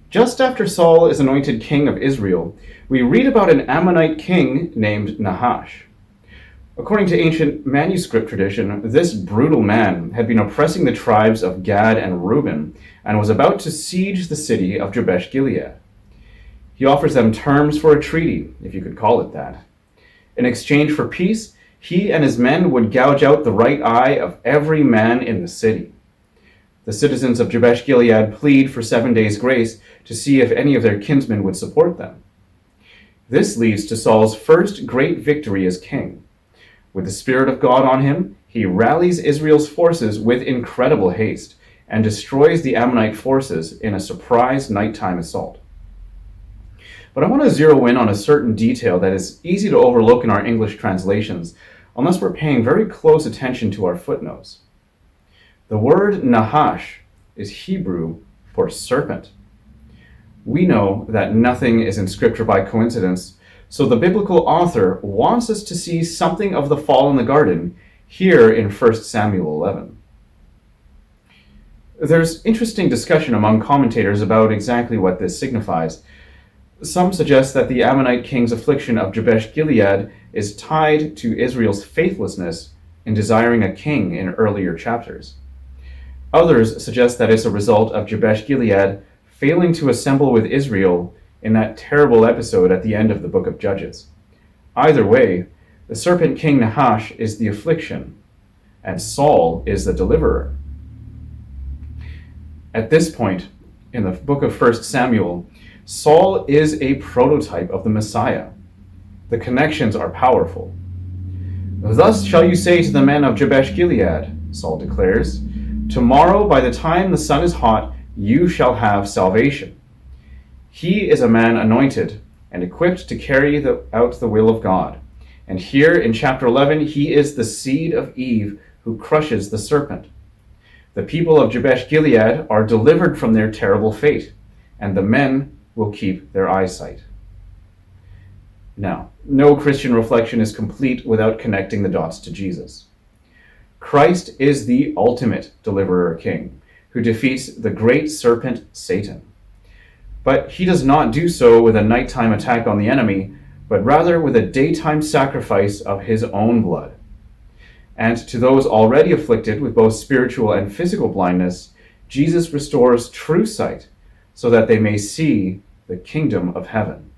Just after Saul is anointed king of Israel, we read about an Ammonite king named Nahash. According to ancient manuscript tradition, this brutal man had been oppressing the tribes of Gad and Reuben and was about to siege the city of Jabesh-Gilead. He offers them terms for a treaty, if you could call it that. In exchange for peace, he and his men would gouge out the right eye of every man in the city. The citizens of Jabesh-Gilead plead for 7 days' grace to see if any of their kinsmen would support them. This leads to Saul's first great victory as king. With the Spirit of God on him, he rallies Israel's forces with incredible haste and destroys the Ammonite forces in a surprise nighttime assault. But I want to zero in on a certain detail that is easy to overlook in our English translations unless we're paying very close attention to our footnotes. The word Nahash is Hebrew for serpent. We know that nothing is in Scripture by coincidence, so the biblical author wants us to see something of the fall in the garden here in 1 Samuel 11. There's interesting discussion among commentators about exactly what this signifies. Some suggest that the Ammonite king's affliction of Jabesh-Gilead is tied to Israel's faithlessness in desiring a king in earlier chapters. Others suggest that it's a result of Jabesh-Gilead failing to assemble with Israel in that terrible episode at the end of the book of Judges. Either way, the Serpent King Nahash is the affliction, and Saul is the deliverer. At this point in the book of 1 Samuel, Saul is a prototype of the Messiah. The connections are powerful. "Thus shall you say to the men of Jabesh-Gilead," Saul declares, "tomorrow by the time the sun is hot, you shall have salvation." He is a man anointed and equipped to carry out the will of God. And here in chapter 11, he is the seed of Eve who crushes the serpent. The people of Jabesh-Gilead are delivered from their terrible fate, and the men will keep their eyesight. Now, no Christian reflection is complete without connecting the dots to Jesus. Christ is the ultimate deliverer king, who defeats the great serpent Satan. But he does not do so with a nighttime attack on the enemy, but rather with a daytime sacrifice of his own blood. And to those already afflicted with both spiritual and physical blindness, Jesus restores true sight so that they may see the kingdom of heaven.